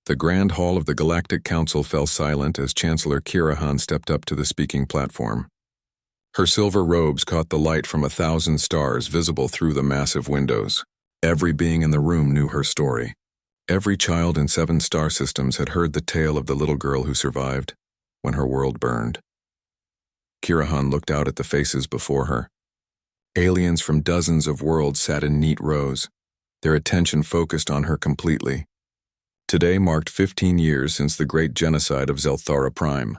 The grand hall of the Galactic Council fell silent as Chancellor Kirahan stepped up to the speaking platform. Her silver robes caught the light from 1,000 stars visible through the massive windows. Every being in the room knew her story. Every child in 7 star systems had heard the tale of the little girl who survived when her world burned. Kirahan looked out at the faces before her. Aliens from dozens of worlds sat in neat rows, their attention focused on her completely. Today marked 15 years since the great genocide of Zelthara Prime.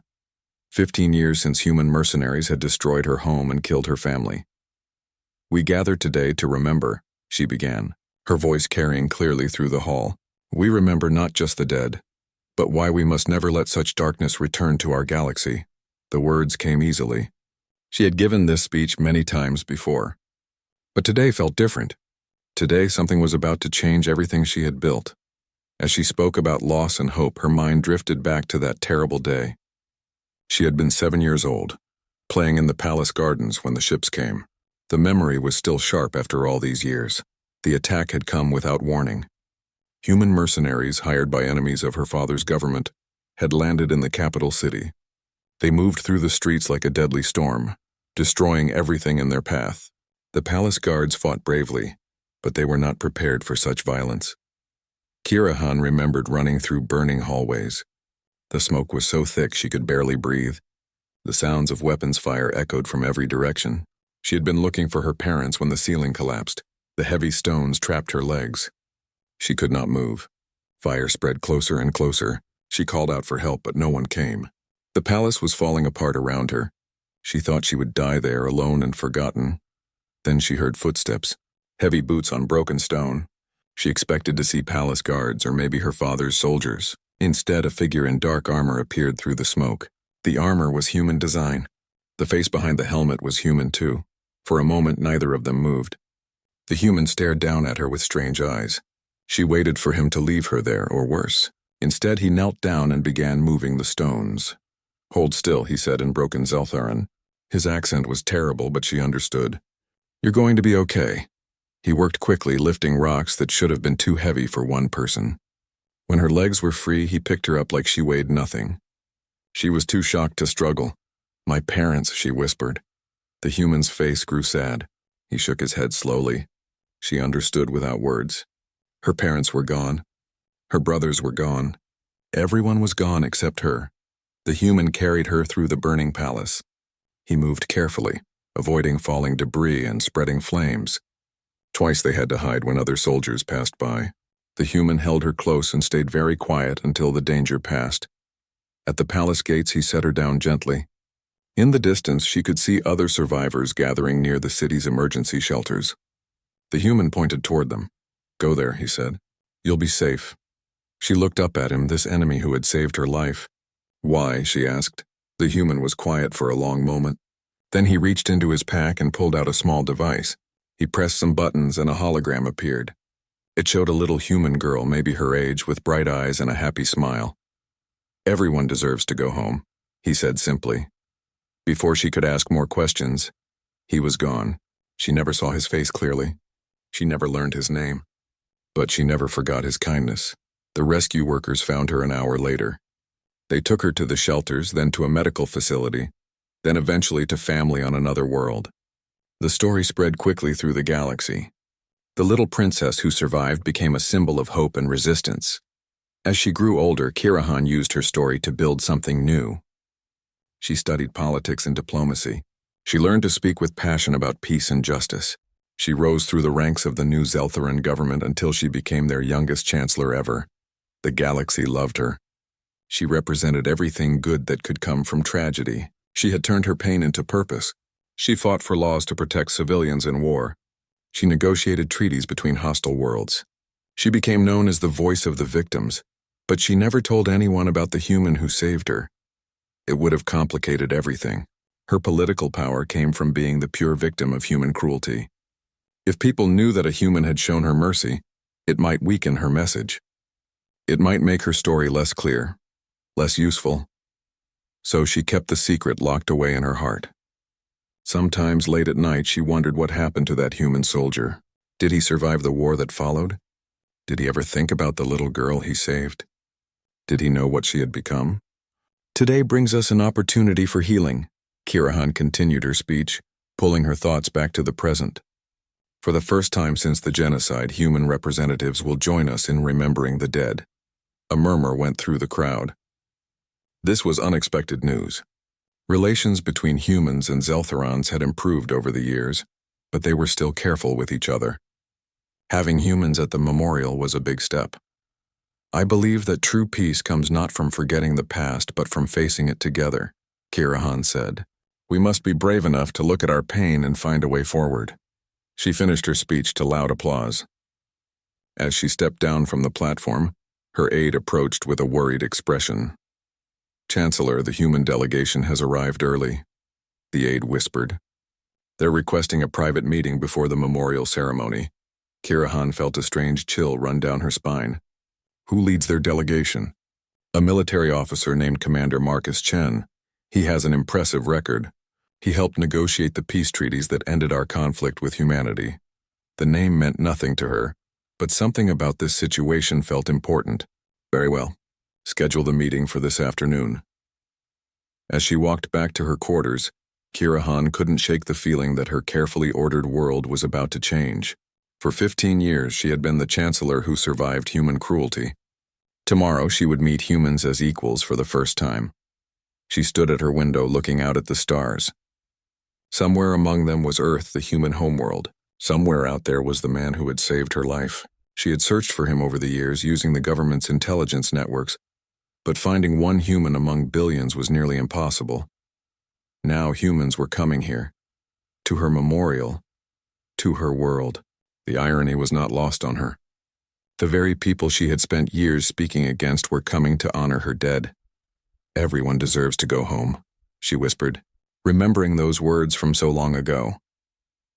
15 years since human mercenaries had destroyed her home and killed her family. "We gather today to remember," she began, her voice carrying clearly through the hall. "We remember not just the dead, but why we must never let such darkness return to our galaxy." The words came easily. She had given this speech many times before. But today felt different. Today something was about to change everything she had built. As she spoke about loss and hope, her mind drifted back to that terrible day. She had been 7 years old, playing in the palace gardens when the ships came. The memory was still sharp after all these years. The attack had come without warning. Human mercenaries, hired by enemies of her father's government, had landed in the capital city. They moved through the streets like a deadly storm, destroying everything in their path. The palace guards fought bravely, but they were not prepared for such violence. Kirahan remembered running through burning hallways. The smoke was so thick she could barely breathe. The sounds of weapons fire echoed from every direction. She had been looking for her parents when the ceiling collapsed. The heavy stones trapped her legs. She could not move. Fire spread closer and closer. She called out for help, but no one came. The palace was falling apart around her. She thought she would die there, alone and forgotten. Then she heard footsteps, heavy boots on broken stone. She expected to see palace guards or maybe her father's soldiers. Instead, a figure in dark armor appeared through the smoke. The armor was human design. The face behind the helmet was human too. For a moment, neither of them moved. The human stared down at her with strange eyes. She waited for him to leave her there, or worse. Instead, he knelt down and began moving the stones. "Hold still," he said in broken Zeltharan. His accent was terrible, but she understood. "You're going to be okay." He worked quickly, lifting rocks that should have been too heavy for one person. When her legs were free, he picked her up like she weighed nothing. She was too shocked to struggle. "My parents," she whispered. The human's face grew sad. He shook his head slowly. She understood without words. Her parents were gone. Her brothers were gone. Everyone was gone except her. The human carried her through the burning palace. He moved carefully, avoiding falling debris and spreading flames. Twice they had to hide when other soldiers passed by. The human held her close and stayed very quiet until the danger passed. At the palace gates, he set her down gently. In the distance, she could see other survivors gathering near the city's emergency shelters. The human pointed toward them. "Go there," he said. "You'll be safe." She looked up at him, this enemy who had saved her life. "Why?" she asked. The human was quiet for a long moment. Then he reached into his pack and pulled out a small device. He pressed some buttons and a hologram appeared. It showed a little human girl, maybe her age, with bright eyes and a happy smile. "Everyone deserves to go home," he said simply. Before she could ask more questions, he was gone. She never saw his face clearly. She never learned his name. But she never forgot his kindness. The rescue workers found her an hour later. They took her to the shelters, then to a medical facility, then eventually to family on another world. The story spread quickly through the galaxy. The little princess who survived became a symbol of hope and resistance. As she grew older, Kirahan used her story to build something new. She studied politics and diplomacy. She learned to speak with passion about peace and justice. She rose through the ranks of the new Zeltharan government until she became their youngest chancellor ever. The galaxy loved her. She represented everything good that could come from tragedy. She had turned her pain into purpose. She fought for laws to protect civilians in war. She negotiated treaties between hostile worlds. She became known as the voice of the victims, but she never told anyone about the human who saved her. It would have complicated everything. Her political power came from being the pure victim of human cruelty. If people knew that a human had shown her mercy, it might weaken her message. It might make her story less clear, less useful. So she kept the secret locked away in her heart. Sometimes late at night she wondered what happened to that human soldier. Did he survive the war that followed? Did he ever think about the little girl he saved? Did he know what she had become? Today brings us an opportunity for healing, Kirahan continued her speech, pulling her thoughts back to the present. For the first time since the genocide, human representatives will join us in remembering the dead. A murmur went through the crowd. This was unexpected news. Relations between humans and Zeltharans had improved over the years, but they were still careful with each other. Having humans at the memorial was a big step. I believe that true peace comes not from forgetting the past, but from facing it together, Kirahan said. We must be brave enough to look at our pain and find a way forward. She finished her speech to loud applause. As she stepped down from the platform, her aide approached with a worried expression. Chancellor, the human delegation has arrived early, the aide whispered. They're requesting a private meeting before the memorial ceremony. Kirahan felt a strange chill run down her spine. Who leads their delegation? A military officer named Commander Marcus Chen. He has an impressive record. He helped negotiate the peace treaties that ended our conflict with humanity. The name meant nothing to her, but something about this situation felt important. Very well. Schedule the meeting for this afternoon. As she walked back to her quarters, Kirahan couldn't shake the feeling that her carefully ordered world was about to change. For 15 years, she had been the chancellor who survived human cruelty. Tomorrow, she would meet humans as equals for the first time. She stood at her window looking out at the stars. Somewhere among them was Earth, the human homeworld. Somewhere out there was the man who had saved her life. She had searched for him over the years using the government's intelligence networks, but finding one human among billions was nearly impossible. Now humans were coming here. To her memorial. To her world. The irony was not lost on her. The very people she had spent years speaking against were coming to honor her dead. Everyone deserves to go home, she whispered, remembering those words from so long ago.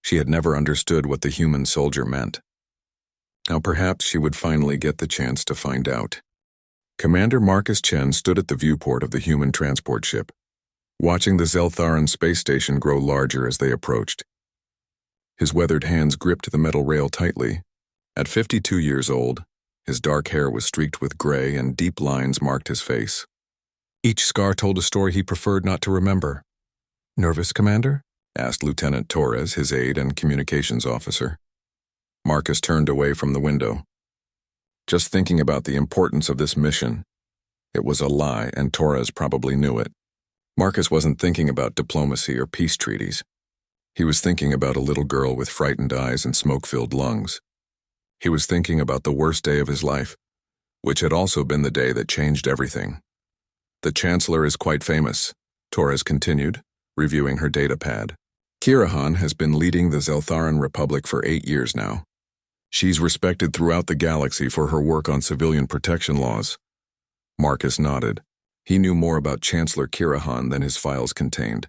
She had never understood what the human soldier meant. Now perhaps she would finally get the chance to find out. Commander Marcus Chen stood at the viewport of the human transport ship, watching the Zeltharan space station grow larger as they approached. His weathered hands gripped the metal rail tightly. At 52 years old, his dark hair was streaked with gray and deep lines marked his face. Each scar told a story he preferred not to remember. Nervous, Commander? Asked Lieutenant Torres, his aide and communications officer. Marcus turned away from the window. Just thinking about the importance of this mission. It was a lie, and Torres probably knew it. Marcus wasn't thinking about diplomacy or peace treaties. He was thinking about a little girl with frightened eyes and smoke-filled lungs. He was thinking about the worst day of his life, which had also been the day that changed everything. The Chancellor is quite famous, Torres continued, reviewing her data pad. Kirahan has been leading the Zeltharan Republic for 8 years now. She's respected throughout the galaxy for her work on civilian protection laws. Marcus nodded. He knew more about Chancellor Kirahan than his files contained.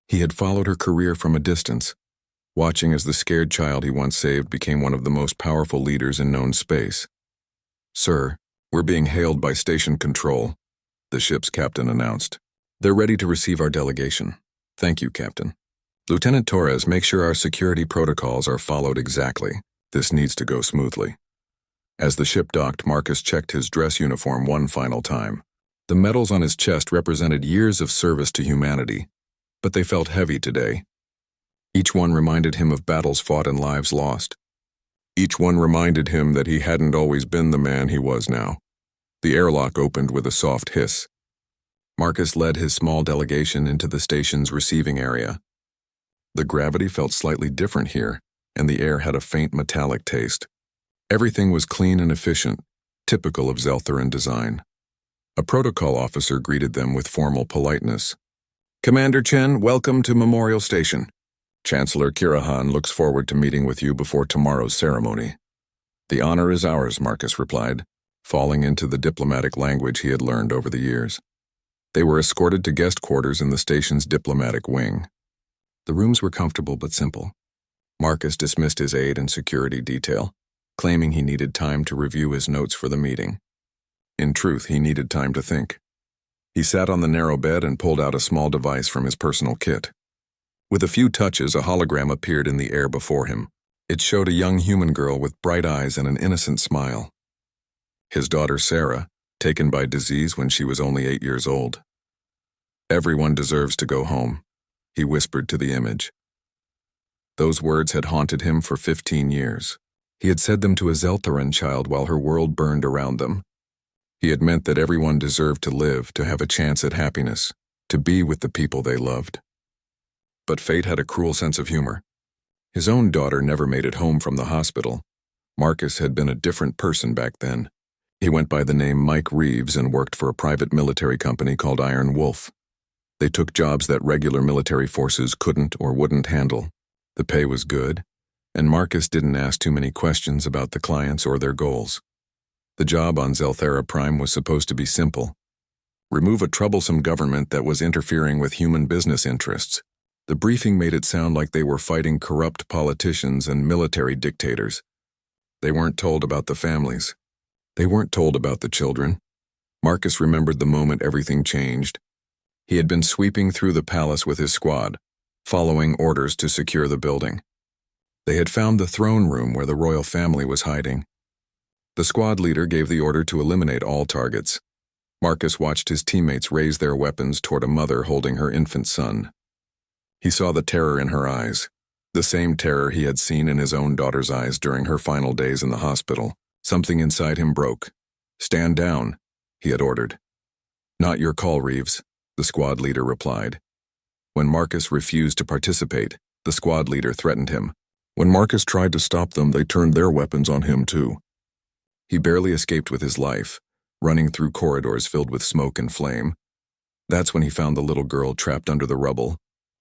He had followed her career from a distance, watching as the scared child he once saved became one of the most powerful leaders in known space. Sir, we're being hailed by Station Control, the ship's captain announced. They're ready to receive our delegation. Thank you, Captain. Lieutenant Torres, make sure our security protocols are followed exactly. This needs to go smoothly. As the ship docked, Marcus checked his dress uniform one final time. The medals on his chest represented years of service to humanity, but they felt heavy today. Each one reminded him of battles fought and lives lost. Each one reminded him that he hadn't always been the man he was now. The airlock opened with a soft hiss. Marcus led his small delegation into the station's receiving area. The gravity felt slightly different here, and the air had a faint metallic taste. Everything was clean and efficient, typical of Zeltharan design. A protocol officer greeted them with formal politeness. Commander Chen, welcome to Memorial Station. Chancellor Kirahan looks forward to meeting with you before tomorrow's ceremony. The honor is ours, Marcus replied, falling into the diplomatic language he had learned over the years. They were escorted to guest quarters in the station's diplomatic wing. The rooms were comfortable but simple. Marcus dismissed his aide and security detail, claiming he needed time to review his notes for the meeting. In truth, he needed time to think. He sat on the narrow bed and pulled out a small device from his personal kit. With a few touches, a hologram appeared in the air before him. It showed a young human girl with bright eyes and an innocent smile. His daughter Sarah, taken by disease when she was only 8 years old. "Everyone deserves to go home," he whispered to the image. Those words had haunted him for 15 years. He had said them to a Zeltharan child while her world burned around them. He had meant that everyone deserved to live, to have a chance at happiness, to be with the people they loved. But fate had a cruel sense of humor. His own daughter never made it home from the hospital. Marcus had been a different person back then. He went by the name Mike Reeves and worked for a private military company called Iron Wolf. They took jobs that regular military forces couldn't or wouldn't handle. The pay was good, and Marcus didn't ask too many questions about the clients or their goals. The job on Zelthera Prime was supposed to be simple. Remove a troublesome government that was interfering with human business interests. The briefing made it sound like they were fighting corrupt politicians and military dictators. They weren't told about the families. They weren't told about the children. Marcus remembered the moment everything changed. He had been sweeping through the palace with his squad, following orders to secure the building. They had found the throne room where the royal family was hiding. The squad leader gave the order to eliminate all targets. Marcus watched his teammates raise their weapons toward a mother holding her infant son. He saw the terror in her eyes, the same terror he had seen in his own daughter's eyes during her final days in the hospital. Something inside him broke. "Stand down," he had ordered. "Not your call, Reeves," the squad leader replied. When Marcus refused to participate, the squad leader threatened him. When Marcus tried to stop them, they turned their weapons on him too. He barely escaped with his life, running through corridors filled with smoke and flame. That's when he found the little girl trapped under the rubble.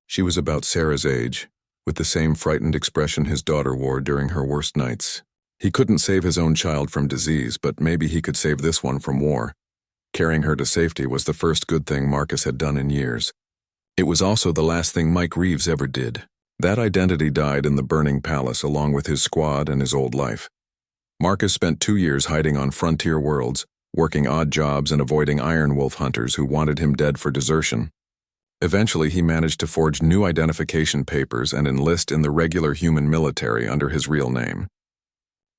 She was about Sarah's age, with the same frightened expression his daughter wore during her worst nights. He couldn't save his own child from disease, but maybe he could save this one from war. Carrying her to safety was the first good thing Marcus had done in years. It was also the last thing Mike Reeves ever did. That identity died in the burning palace along with his squad and his old life. Marcus spent 2 years hiding on frontier worlds, working odd jobs and avoiding Iron Wolf hunters who wanted him dead for desertion. Eventually, he managed to forge new identification papers and enlist in the regular human military under his real name.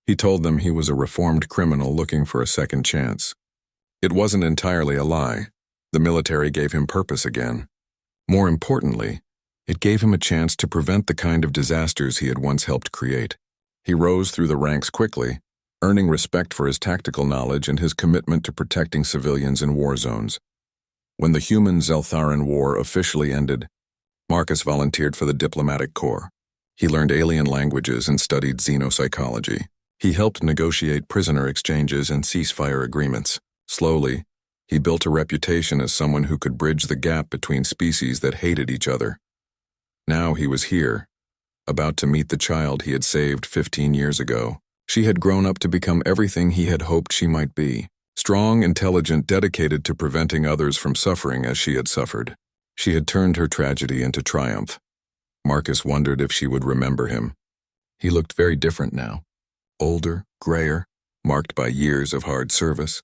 He told them he was a reformed criminal looking for a second chance. It wasn't entirely a lie. The military gave him purpose again. More importantly, it gave him a chance to prevent the kind of disasters he had once helped create. He rose through the ranks quickly, earning respect for his tactical knowledge and his commitment to protecting civilians in war zones. When the human Zeltharan War officially ended, Marcus volunteered for the diplomatic corps. He learned alien languages and studied xenopsychology. He helped negotiate prisoner exchanges and ceasefire agreements. Slowly, he built a reputation as someone who could bridge the gap between species that hated each other. Now he was here, about to meet the child he had saved 15 years ago. She had grown up to become everything he had hoped she might be. Strong, intelligent, dedicated to preventing others from suffering as she had suffered. She had turned her tragedy into triumph. Marcus wondered if she would remember him. He looked very different now. Older, grayer, marked by years of hard service.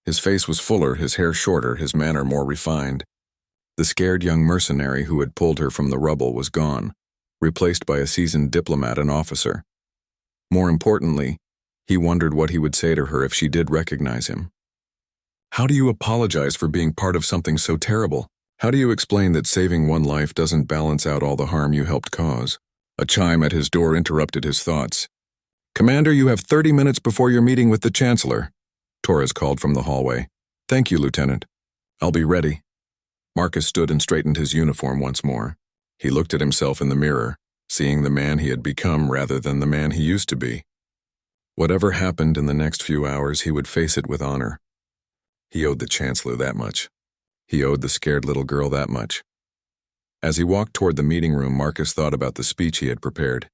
His face was fuller, his hair shorter, his manner more refined. The scared young mercenary who had pulled her from the rubble was gone, replaced by a seasoned diplomat and officer. More importantly, he wondered what he would say to her if she did recognize him. How do you apologize for being part of something so terrible? How do you explain that saving one life doesn't balance out all the harm you helped cause? A chime at his door interrupted his thoughts. "Commander, you have 30 minutes before your meeting with the Chancellor," Torres called from the hallway. "Thank you, Lieutenant. I'll be ready." Marcus stood and straightened his uniform once more. He looked at himself in the mirror, seeing the man he had become rather than the man he used to be. Whatever happened in the next few hours, he would face it with honor. He owed the Chancellor that much. He owed the scared little girl that much. As he walked toward the meeting room, Marcus thought about the speech he had prepared.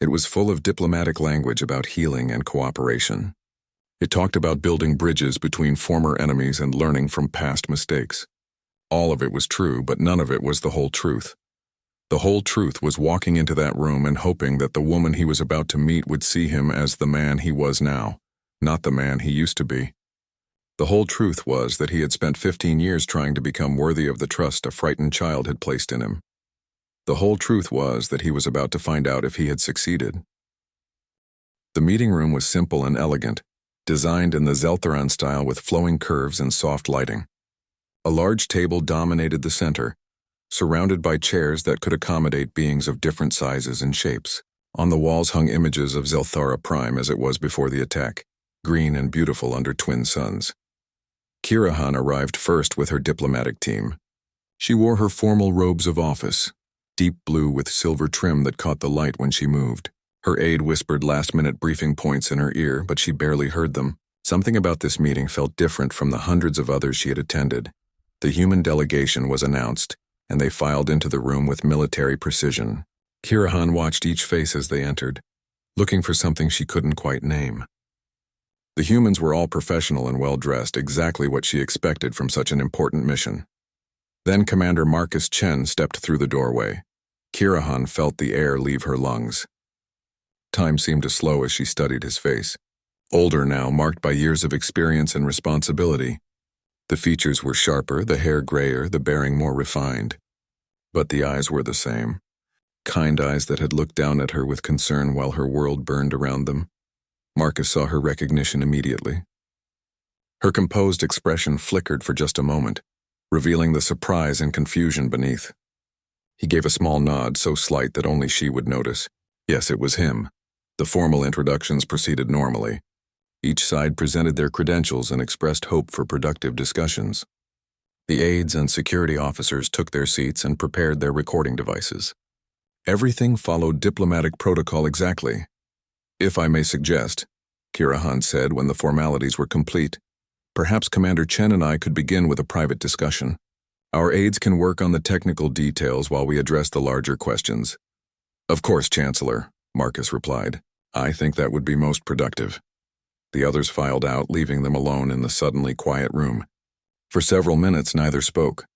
It was full of diplomatic language about healing and cooperation. It talked about building bridges between former enemies and learning from past mistakes. All of it was true, but none of it was the whole truth. The whole truth was walking into that room and hoping that the woman he was about to meet would see him as the man he was now, not the man he used to be. The whole truth was that he had spent 15 years trying to become worthy of the trust a frightened child had placed in him. The whole truth was that he was about to find out if he had succeeded. The meeting room was simple and elegant, designed in the Zeltheron style with flowing curves and soft lighting. A large table dominated the center, surrounded by chairs that could accommodate beings of different sizes and shapes. On the walls hung images of Zelthara Prime as it was before the attack, green and beautiful under twin suns. Kirahan arrived first with her diplomatic team. She wore her formal robes of office, deep blue with silver trim that caught the light when she moved. Her aide whispered last-minute briefing points in her ear, but she barely heard them. Something about this meeting felt different from the hundreds of others she had attended. The human delegation was announced, and they filed into the room with military precision. Kirahan watched each face as they entered, looking for something she couldn't quite name. The humans were all professional and well-dressed, exactly what she expected from such an important mission. Then Commander Marcus Chen stepped through the doorway. Kirahan felt the air leave her lungs. Time seemed to slow as she studied his face. Older now, marked by years of experience and responsibility. The features were sharper, the hair grayer, the bearing more refined. But the eyes were the same. Kind eyes that had looked down at her with concern while her world burned around them. Marcus saw her recognition immediately. Her composed expression flickered for just a moment, revealing the surprise and confusion beneath. He gave a small nod, so slight that only she would notice. Yes, it was him. The formal introductions proceeded normally. Each side presented their credentials and expressed hope for productive discussions. The aides and security officers took their seats and prepared their recording devices. Everything followed diplomatic protocol exactly. "If I may suggest," Kirahan said when the formalities were complete, "perhaps Commander Chen and I could begin with a private discussion. Our aides can work on the technical details while we address the larger questions." "Of course, Chancellor," Marcus replied. "I think that would be most productive." The others filed out, leaving them alone in the suddenly quiet room. For several minutes, neither spoke.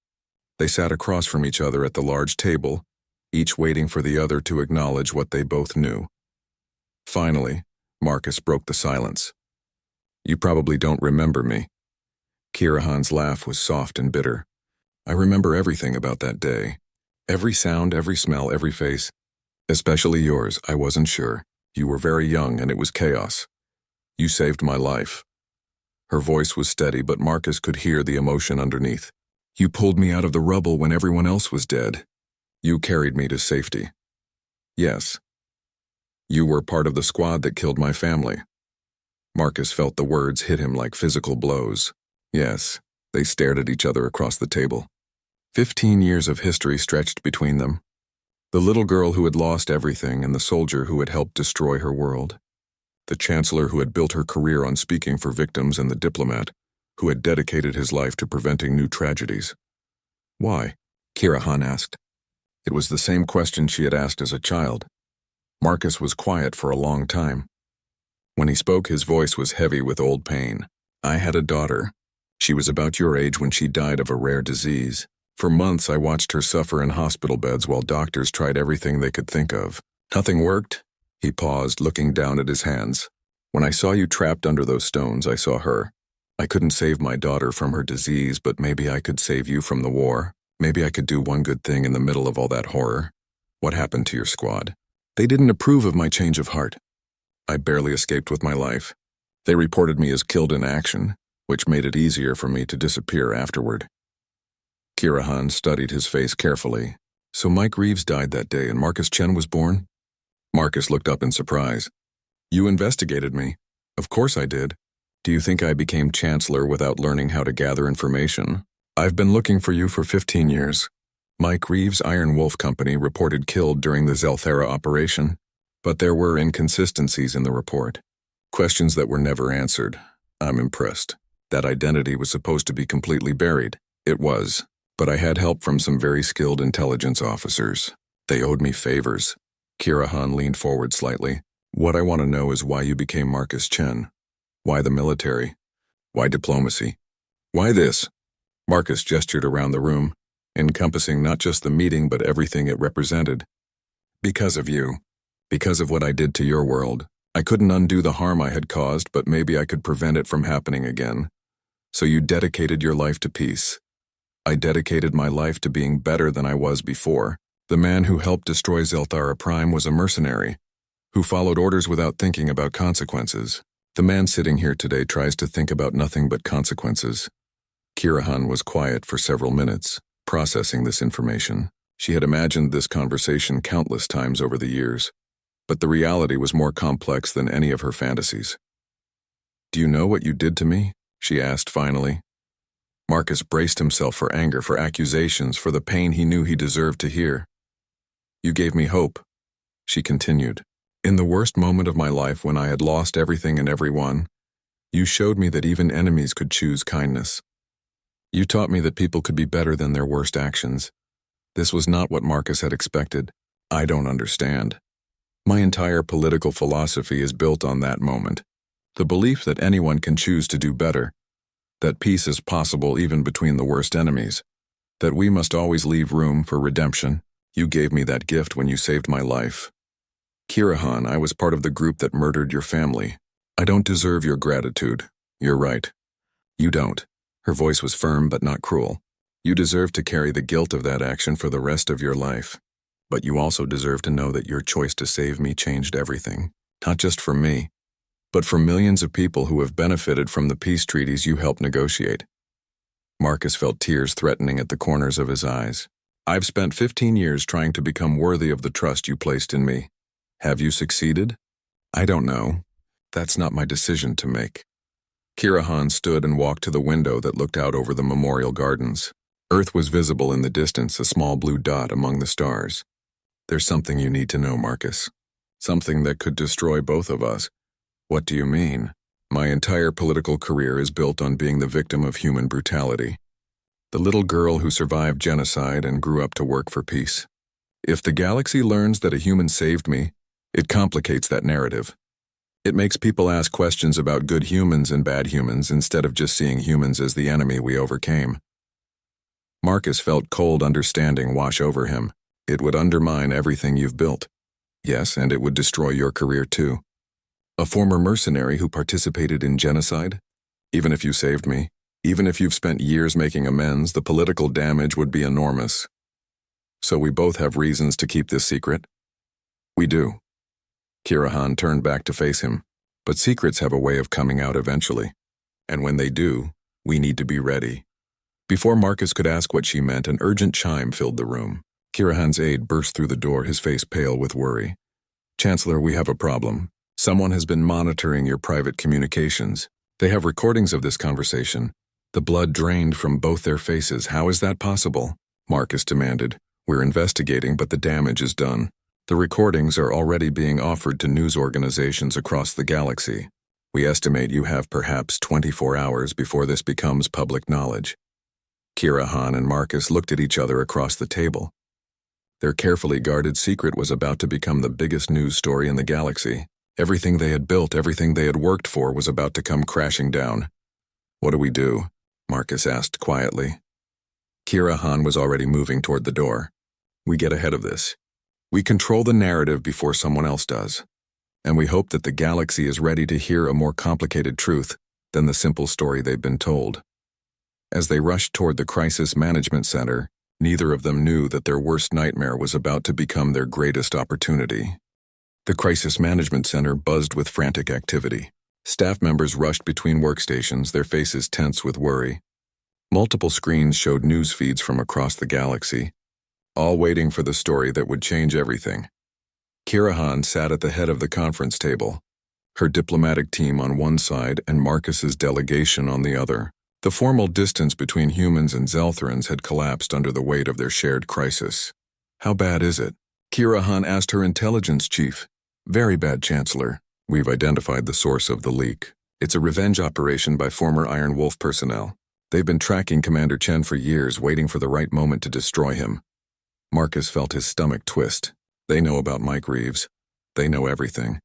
They sat across from each other at the large table, each waiting for the other to acknowledge what they both knew. Finally, Marcus broke the silence. "You probably don't remember me." Kirahan's laugh was soft and bitter. "I remember everything about that day. Every sound, every smell, every face. Especially yours. I wasn't sure. You were very young and it was chaos. You saved my life." Her voice was steady, but Marcus could hear the emotion underneath. "You pulled me out of the rubble when everyone else was dead. You carried me to safety." "Yes. You were part of the squad that killed my family." Marcus felt the words hit him like physical blows. "Yes." They stared at each other across the table. 15 years of history stretched between them. The little girl who had lost everything and the soldier who had helped destroy her world. The chancellor who had built her career on speaking for victims and the diplomat who had dedicated his life to preventing new tragedies. "Why?" Kirahan asked. It was the same question she had asked as a child. Marcus was quiet for a long time. When he spoke, his voice was heavy with old pain. "I had a daughter. She was about your age when she died of a rare disease. For months I watched her suffer in hospital beds while doctors tried everything they could think of. Nothing worked." He paused, looking down at his hands. "When I saw you trapped under those stones, I saw her. I couldn't save my daughter from her disease, but maybe I could save you from the war. Maybe I could do one good thing in the middle of all that horror." "What happened to your squad?" "They didn't approve of my change of heart. I barely escaped with my life. They reported me as killed in action, which made it easier for me to disappear afterward." Kirahan studied his face carefully. "So Mike Reeves died that day and Marcus Chen was born?" Marcus looked up in surprise. "You investigated me." "Of course I did. Do you think I became chancellor without learning how to gather information? I've been looking for you for 15 years. Mike Reeves' Iron Wolf Company reported killed during the Zelthera operation, but there were inconsistencies in the report. Questions that were never answered. I'm impressed. That identity was supposed to be completely buried. It was, but I had help from some very skilled intelligence officers. They owed me favors." Kirahan leaned forward slightly. "What I want to know is why you became Marcus Chen. Why the military? Why diplomacy? Why this?" Marcus gestured around the room, encompassing not just the meeting but everything it represented. "Because of you. Because of what I did to your world. I couldn't undo the harm I had caused, but maybe I could prevent it from happening again. So you dedicated your life to peace. I dedicated my life to being better than I was before. The man who helped destroy Zelthara Prime was a mercenary, who followed orders without thinking about consequences. The man sitting here today tries to think about nothing but consequences. Kirahan was quiet for several minutes, processing this information. She had imagined this conversation countless times over the years, but the reality was more complex than any of her fantasies. "Do you know what you did to me?" she asked finally. Marcus braced himself for anger, for accusations, for the pain he knew he deserved to hear. "You gave me hope," she continued. "In the worst moment of my life, when I had lost everything and everyone, you showed me that even enemies could choose kindness. You taught me that people could be better than their worst actions." This was not what Marcus had expected. "I don't understand. My entire political philosophy is built on that moment. The belief that anyone can choose to do better, that peace is possible even between the worst enemies, that we must always leave room for redemption. You gave me that gift when you saved my life. Kirahan, I was part of the group that murdered your family. I don't deserve your gratitude. You're right. You don't." Her voice was firm but not cruel. "You deserve to carry the guilt of that action for the rest of your life. But you also deserve to know that your choice to save me changed everything. Not just for me, but for millions of people who have benefited from the peace treaties you helped negotiate." Marcus felt tears threatening at the corners of his eyes. "I've spent 15 years trying to become worthy of the trust you placed in me. Have you succeeded? I don't know. That's not my decision to make." Kirahan stood and walked to the window that looked out over the memorial gardens. Earth was visible in the distance, a small blue dot among the stars. "There's something you need to know, Marcus. Something that could destroy both of us." "What do you mean?" "My entire political career is built on being the victim of human brutality. The little girl who survived genocide and grew up to work for peace. If the galaxy learns that a human saved me, it complicates that narrative. It makes people ask questions about good humans and bad humans instead of just seeing humans as the enemy we overcame." Marcus felt cold understanding wash over him. "It would undermine everything you've built." "Yes, and it would destroy your career too. A former mercenary who participated in genocide? Even if you saved me, even if you've spent years making amends, the political damage would be enormous. So we both have reasons to keep this secret?" "We do." Kirahan turned back to face him. "But secrets have a way of coming out eventually. And when they do, we need to be ready." Before Marcus could ask what she meant, an urgent chime filled the room. Kirahan's aide burst through the door, his face pale with worry. "Chancellor, we have a problem. Someone has been monitoring your private communications. They have recordings of this conversation." The blood drained from both their faces. "How is that possible?" Marcus demanded. "We're investigating, but the damage is done. The recordings are already being offered to news organizations across the galaxy. We estimate you have perhaps 24 hours before this becomes public knowledge." Kirahan and Marcus looked at each other across the table. Their carefully guarded secret was about to become the biggest news story in the galaxy. Everything they had built, everything they had worked for was about to come crashing down. "What do we do?" Marcus asked quietly. Kirahan was already moving toward the door. "We get ahead of this. We control the narrative before someone else does. And we hope that the galaxy is ready to hear a more complicated truth than the simple story they've been told." As they rushed toward the Crisis Management Center, neither of them knew that their worst nightmare was about to become their greatest opportunity. The Crisis Management Center buzzed with frantic activity. Staff members rushed between workstations, their faces tense with worry. Multiple screens showed news feeds from across the galaxy, all waiting for the story that would change everything. Kirahan sat at the head of the conference table, her diplomatic team on one side and Marcus's delegation on the other. The formal distance between humans and Zelthrans had collapsed under the weight of their shared crisis. "How bad is it?" Kirahan asked her intelligence chief. "Very bad, Chancellor. We've identified the source of the leak. It's a revenge operation by former Iron Wolf personnel. They've been tracking Commander Chen for years, waiting for the right moment to destroy him." Marcus felt his stomach twist. They know about Mike Reeves. They know everything.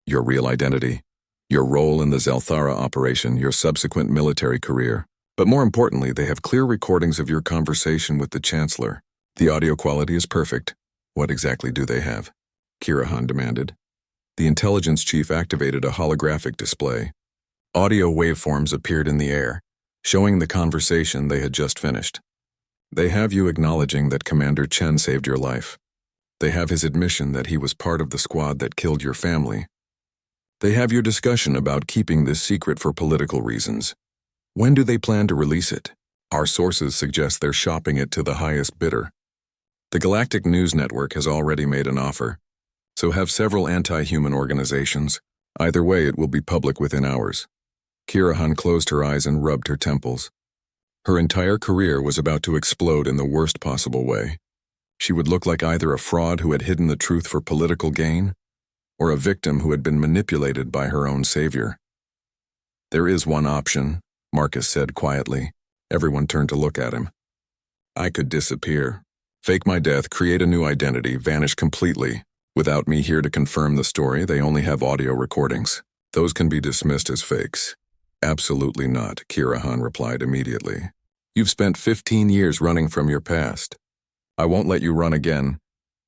Your real identity, your role in the Zelthara operation, your subsequent military career. But more importantly, they have clear recordings of your conversation with the Chancellor. The audio quality is perfect. What exactly do they have? Kirahan demanded. The intelligence chief activated a holographic display. Audio waveforms appeared in the air, showing the conversation they had just finished. They have you acknowledging that Commander Chen saved your life. They have his admission that he was part of the squad that killed your family. They have your discussion about keeping this secret for political reasons. When do they plan to release it? Our sources suggest they're shopping it to the highest bidder. The Galactic News Network has already made an offer, so have several anti-human organizations. Either way, it will be public within hours. Kirahan closed her eyes and rubbed her temples. Her entire career was about to explode in the worst possible way. She would look like either a fraud who had hidden the truth for political gain, or a victim who had been manipulated by her own savior. There is one option, Marcus said quietly. Everyone turned to look at him. I could disappear. Fake my death, create a new identity, vanish completely. Without me here to confirm the story, they only have audio recordings. Those can be dismissed as fakes. Absolutely not, Kirahan replied immediately. You've spent 15 years running from your past. I won't let you run again,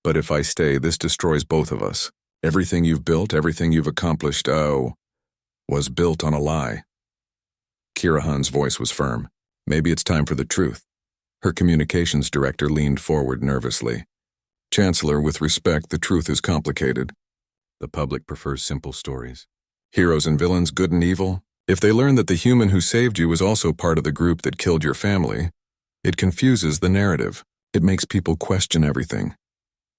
but if I stay, this destroys both of us. Everything you've built, everything you've accomplished, was built on a lie. Kirahan's voice was firm. Maybe it's time for the truth. Her communications director leaned forward nervously. Chancellor, with respect, the truth is complicated. The public prefers simple stories. Heroes and villains, good and evil. If they learn that the human who saved you was also part of the group that killed your family, it confuses the narrative. It makes people question everything.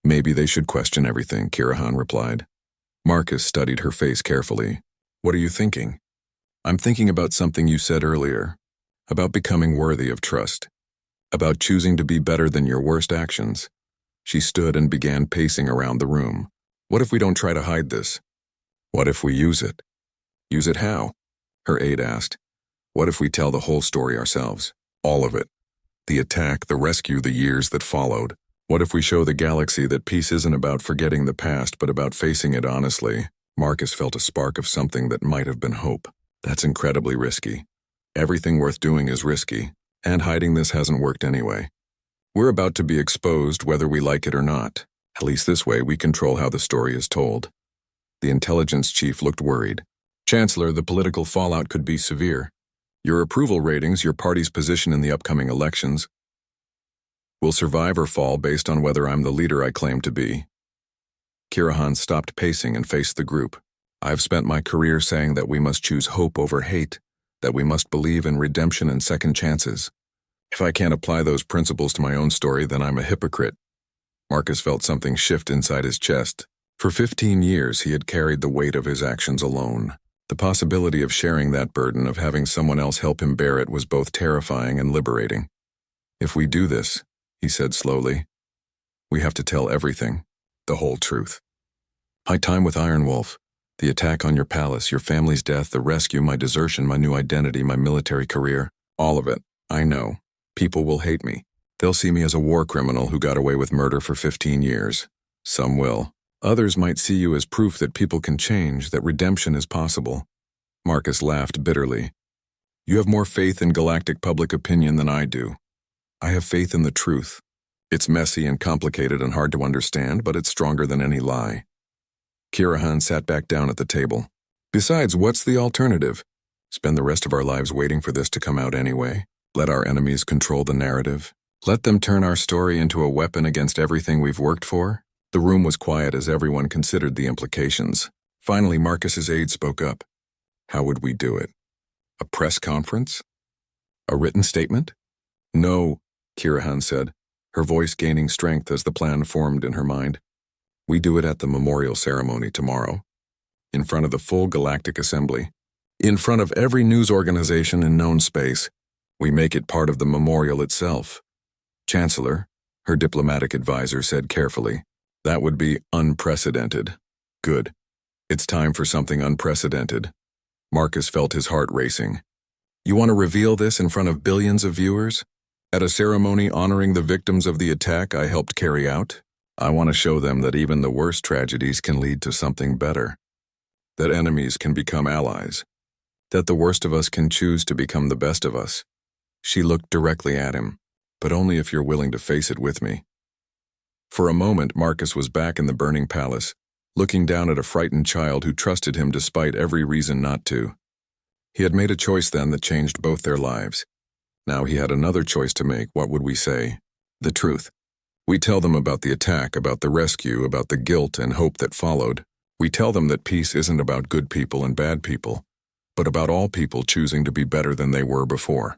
Maybe they should question everything, Kirahan replied. Marcus studied her face carefully. What are you thinking? I'm thinking about something you said earlier. About becoming worthy of trust. About choosing to be better than your worst actions. She stood and began pacing around the room. What if we don't try to hide this? What if we use it? Use it how? Her aide asked. What if we tell the whole story ourselves? All of it. The attack, the rescue, the years that followed. What if we show the galaxy that peace isn't about forgetting the past, but about facing it honestly? Marcus felt a spark of something that might have been hope. That's incredibly risky. Everything worth doing is risky, and hiding this hasn't worked anyway. We're about to be exposed whether we like it or not. At least this way we control how the story is told. The intelligence chief looked worried. Chancellor, the political fallout could be severe. Your approval ratings, your party's position in the upcoming elections, will survive or fall based on whether I'm the leader I claim to be. Kirahan stopped pacing and faced the group. I've spent my career saying that we must choose hope over hate, that we must believe in redemption and second chances. If I can't apply those principles to my own story, then I'm a hypocrite. Marcus felt something shift inside his chest. For 15 years, he had carried the weight of his actions alone. The possibility of sharing that burden, of having someone else help him bear it, was both terrifying and liberating. If we do this, he said slowly, we have to tell everything, the whole truth. My time with Iron Wolf, the attack on your palace, your family's death, the rescue, my desertion, my new identity, my military career, all of it. I know. People will hate me. They'll see me as a war criminal who got away with murder for 15 years. Some will. Others might see you as proof that people can change, that redemption is possible. Marcus laughed bitterly. You have more faith in galactic public opinion than I do. I have faith in the truth. It's messy and complicated and hard to understand, but it's stronger than any lie. Kirahan sat back down at the table. Besides, what's the alternative? Spend the rest of our lives waiting for this to come out anyway? Let our enemies control the narrative? Let them turn our story into a weapon against everything we've worked for? The room was quiet as everyone considered the implications. Finally, Marcus's aide spoke up. How would we do it? A press conference? A written statement? No, Kirahan said, her voice gaining strength as the plan formed in her mind. We do it at the memorial ceremony tomorrow, in front of the full Galactic Assembly, in front of every news organization in known space. We make it part of the memorial itself. Chancellor, her diplomatic advisor said carefully, that would be unprecedented. Good. It's time for something unprecedented. Marcus felt his heart racing. You want to reveal this in front of billions of viewers? At a ceremony honoring the victims of the attack I helped carry out? I want to show them that even the worst tragedies can lead to something better. That enemies can become allies. That the worst of us can choose to become the best of us. She looked directly at him, but only if you're willing to face it with me. For a moment, Marcus was back in the burning palace, looking down at a frightened child who trusted him despite every reason not to. He had made a choice then that changed both their lives. Now he had another choice to make. What would we say? The truth. We tell them about the attack, about the rescue, about the guilt and hope that followed, We tell them that peace isn't about good people and bad people, but about all people choosing to be better than they were before.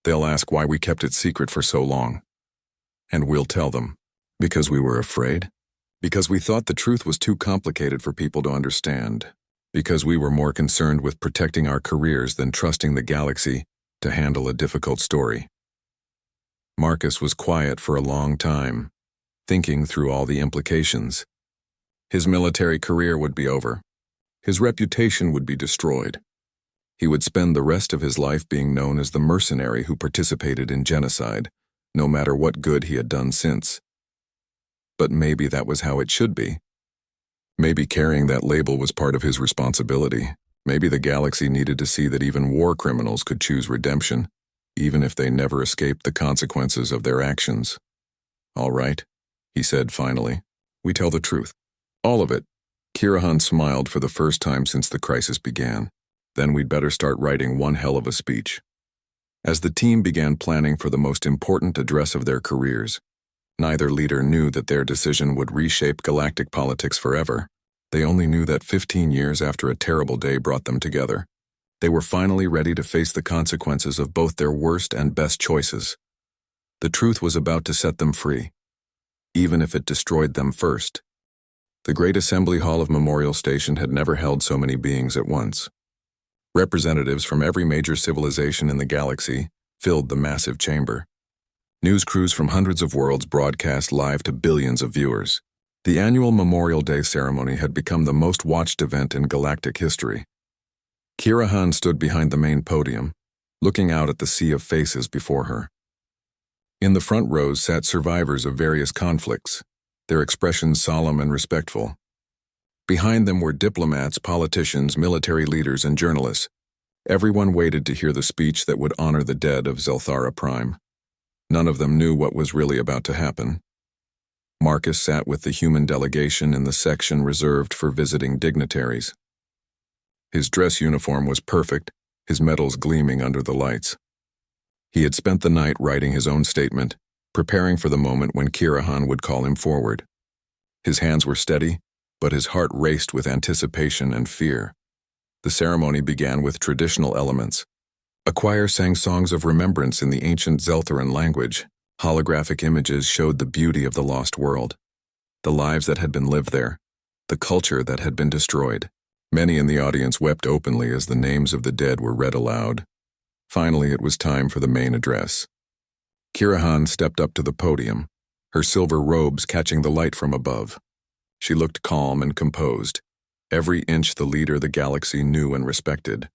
They'll ask why we kept it secret for so long. And we'll tell them, because we were afraid, because we thought the truth was too complicated for people to understand, because we were more concerned with protecting our careers than trusting the galaxy to handle a difficult story. Marcus was quiet for a long time, thinking through all the implications. His military career would be over. His reputation would be destroyed. He would spend the rest of his life being known as the mercenary who participated in genocide, no matter what good he had done since. But maybe that was how it should be. Maybe carrying that label was part of his responsibility. Maybe the galaxy needed to see that even war criminals could choose redemption, even if they never escaped the consequences of their actions. "All right," he said finally. "We tell the truth. All of it." Kirahan smiled for the first time since the crisis began. "Then we'd better start writing one hell of a speech." As the team began planning for the most important address of their careers, neither leader knew that their decision would reshape galactic politics forever. They only knew that 15 years after a terrible day brought them together, they were finally ready to face the consequences of both their worst and best choices. The truth was about to set them free, even if it destroyed them first. The Great Assembly Hall of Memorial Station had never held so many beings at once. Representatives from every major civilization in the galaxy filled the massive chamber. News crews from hundreds of worlds broadcast live to billions of viewers. The annual Memorial Day ceremony had become the most watched event in galactic history. Kirahan stood behind the main podium, looking out at the sea of faces before her. In the front rows sat survivors of various conflicts, their expressions solemn and respectful. Behind them were diplomats, politicians, military leaders, and journalists. Everyone waited to hear the speech that would honor the dead of Zelthara Prime. None of them knew what was really about to happen. Marcus sat with the human delegation in the section reserved for visiting dignitaries. His dress uniform was perfect, his medals gleaming under the lights. He had spent the night writing his own statement, preparing for the moment when Kirahan would call him forward. His hands were steady, but his heart raced with anticipation and fear. The ceremony began with traditional elements. A choir sang songs of remembrance in the ancient Zeltharan language. Holographic images showed the beauty of the lost world, the lives that had been lived there, the culture that had been destroyed. Many in the audience wept openly as the names of the dead were read aloud. Finally, it was time for the main address. Kirahan stepped up to the podium, her silver robes catching the light from above. She looked calm and composed, every inch the leader the galaxy knew and respected.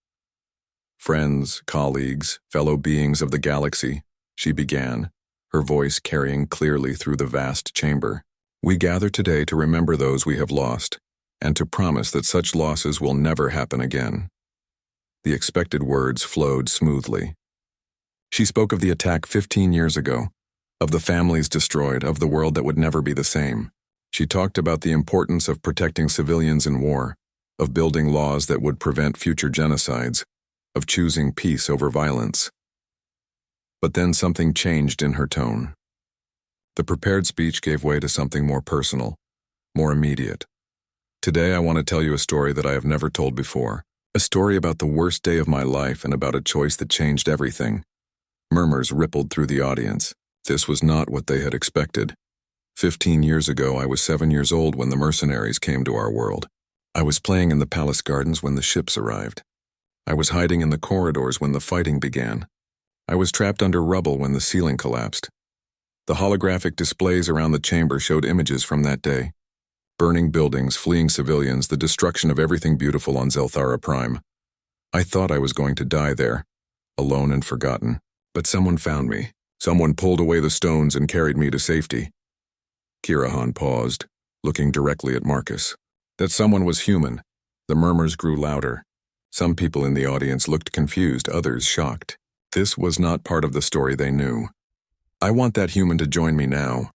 "Friends, colleagues, fellow beings of the galaxy," she began, her voice carrying clearly through the vast chamber. "We gather today to remember those we have lost, and to promise that such losses will never happen again." The expected words flowed smoothly. She spoke of the attack 15 years ago, of the families destroyed, of the world that would never be the same. She talked about the importance of protecting civilians in war, of building laws that would prevent future genocides, of choosing peace over violence. But then something changed in her tone. The prepared speech gave way to something more personal, more immediate. "Today I want to tell you a story that I have never told before, a story about the worst day of my life and about a choice that changed everything." Murmurs rippled through the audience. This was not what they had expected. 15 years ago, I was 7 years old when the mercenaries came to our world. I was playing in the palace gardens when the ships arrived. I was hiding in the corridors when the fighting began. I was trapped under rubble when the ceiling collapsed. The holographic displays around the chamber showed images from that day. Burning buildings, fleeing civilians, the destruction of everything beautiful on Zelthara Prime. I thought I was going to die there, alone and forgotten. But someone found me. Someone pulled away the stones and carried me to safety. Kirahan paused, looking directly at Marcus. That someone was human. The murmurs grew louder. Some people in the audience looked confused, others shocked. This was not part of the story they knew. "I want that human to join me now,"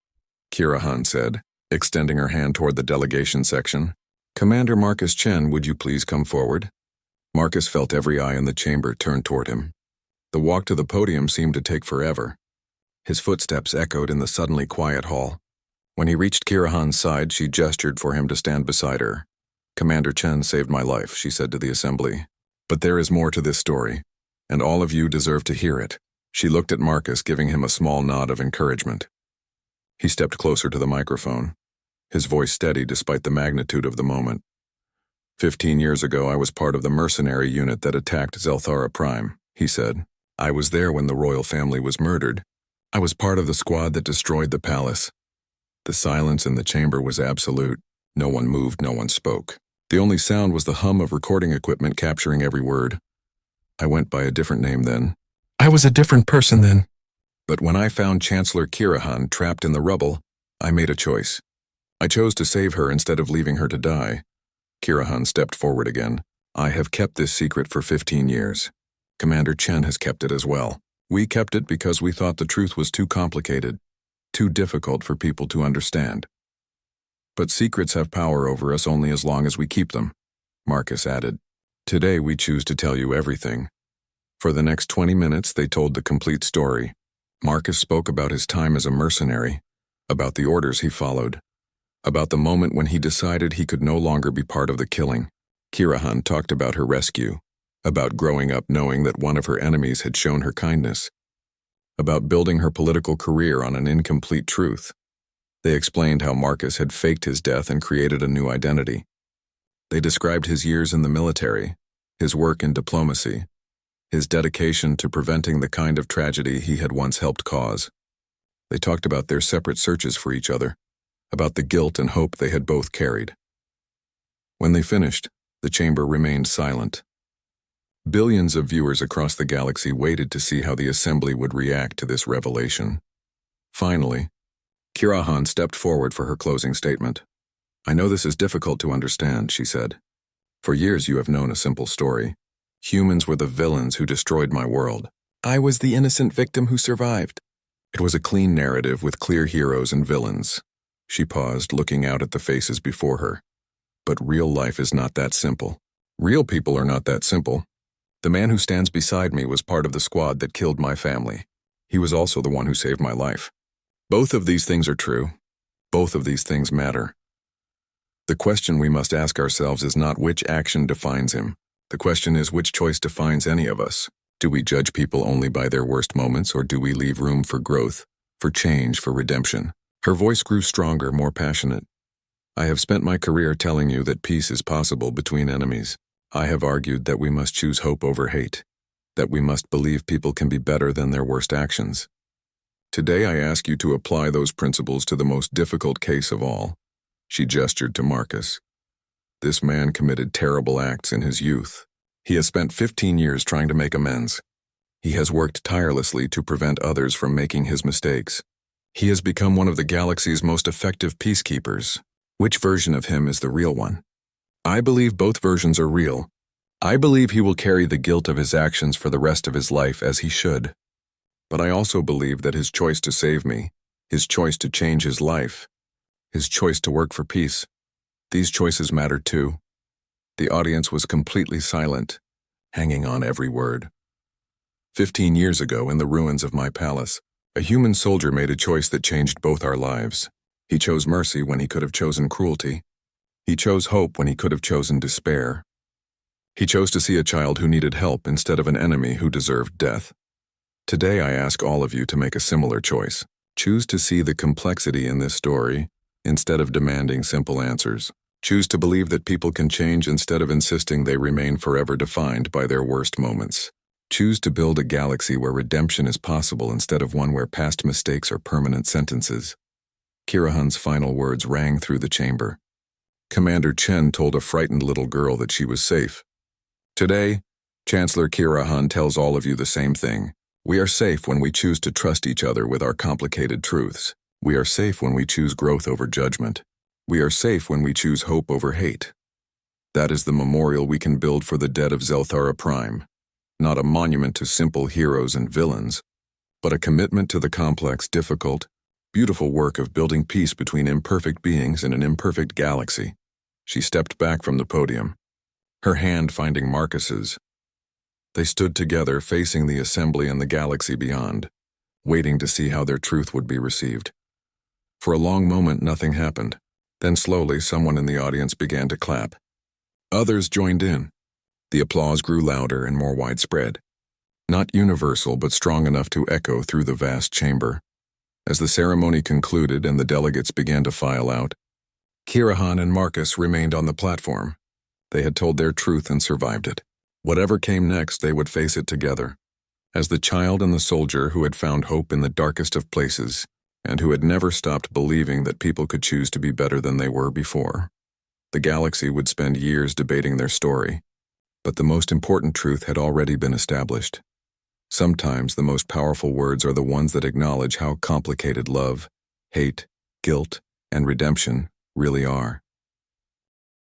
Kirahan said, extending her hand toward the delegation section. "Commander Marcus Chen, would you please come forward?" Marcus felt every eye in the chamber turn toward him. The walk to the podium seemed to take forever. His footsteps echoed in the suddenly quiet hall. When he reached Kirahan's side, she gestured for him to stand beside her. Commander Chen saved my life, she said to the assembly. But there is more to this story, and all of you deserve to hear it. She looked at Marcus, giving him a small nod of encouragement. He stepped closer to the microphone, his voice steady despite the magnitude of the moment. 15 years ago, I was part of the mercenary unit that attacked Zelthara Prime, he said. I was there when the royal family was murdered. I was part of the squad that destroyed the palace. The silence in the chamber was absolute. No one moved, no one spoke. The only sound was the hum of recording equipment capturing every word. I went by a different name then. I was a different person then. But when I found Chancellor Kirahan trapped in the rubble, I made a choice. I chose to save her instead of leaving her to die. Kirahan stepped forward again. I have kept this secret for 15 years. Commander Chen has kept it as well. We kept it because we thought the truth was too complicated, too difficult for people to understand. But secrets have power over us only as long as we keep them, Marcus added. Today we choose to tell you everything. For the next 20 minutes they told the complete story. Marcus spoke about his time as a mercenary, about the orders he followed, about the moment when he decided he could no longer be part of the killing. Kirahan talked about her rescue, about growing up knowing that one of her enemies had shown her kindness, about building her political career on an incomplete truth. They explained how Marcus had faked his death and created a new identity. They described his years in the military, his work in diplomacy, his dedication to preventing the kind of tragedy he had once helped cause. They talked about their separate searches for each other, about the guilt and hope they had both carried. When they finished, the chamber remained silent. Billions of viewers across the galaxy waited to see how the assembly would react to this revelation. Finally, Kirahan stepped forward for her closing statement. I know this is difficult to understand, she said. For years you have known a simple story. Humans were the villains who destroyed my world. I was the innocent victim who survived. It was a clean narrative with clear heroes and villains. She paused, looking out at the faces before her. But real life is not that simple. Real people are not that simple. The man who stands beside me was part of the squad that killed my family. He was also the one who saved my life. Both of these things are true. Both of these things matter. The question we must ask ourselves is not which action defines him. The question is which choice defines any of us. Do we judge people only by their worst moments, or do we leave room for growth, for change, for redemption? Her voice grew stronger, more passionate. I have spent my career telling you that peace is possible between enemies. I have argued that we must choose hope over hate, that we must believe people can be better than their worst actions. Today I ask you to apply those principles to the most difficult case of all. She gestured to Marcus. This man committed terrible acts in his youth. He has spent 15 years trying to make amends. He has worked tirelessly to prevent others from making his mistakes. He has become one of the galaxy's most effective peacekeepers. Which version of him is the real one? I believe both versions are real. I believe he will carry the guilt of his actions for the rest of his life, as he should. But I also believe that his choice to save me, his choice to change his life, his choice to work for peace, these choices matter too. The audience was completely silent, hanging on every word. 15 years ago, in the ruins of my palace, a human soldier made a choice that changed both our lives. He chose mercy when he could have chosen cruelty. He chose hope when he could have chosen despair. He chose to see a child who needed help instead of an enemy who deserved death. Today I ask all of you to make a similar choice. Choose to see the complexity in this story instead of demanding simple answers. Choose to believe that people can change instead of insisting they remain forever defined by their worst moments. Choose to build a galaxy where redemption is possible instead of one where past mistakes are permanent sentences. Kirahan's final words rang through the chamber. Commander Chen told a frightened little girl that she was safe. Today, Chancellor Kirahan tells all of you the same thing. We are safe when we choose to trust each other with our complicated truths. We are safe when we choose growth over judgment. We are safe when we choose hope over hate. That is the memorial we can build for the dead of Zelthara Prime. Not a monument to simple heroes and villains, but a commitment to the complex, difficult, beautiful work of building peace between imperfect beings in an imperfect galaxy. She stepped back from the podium, her hand finding Marcus's. They stood together, facing the assembly and the galaxy beyond, waiting to see how their truth would be received. For a long moment, nothing happened. Then slowly, someone in the audience began to clap. Others joined in. The applause grew louder and more widespread. Not universal, but strong enough to echo through the vast chamber. As the ceremony concluded and the delegates began to file out, Kirahan and Marcus remained on the platform. They had told their truth and survived it. Whatever came next, they would face it together. As the child and the soldier who had found hope in the darkest of places, and who had never stopped believing that people could choose to be better than they were before. The galaxy would spend years debating their story, but the most important truth had already been established. Sometimes the most powerful words are the ones that acknowledge how complicated love, hate, guilt, and redemption really are.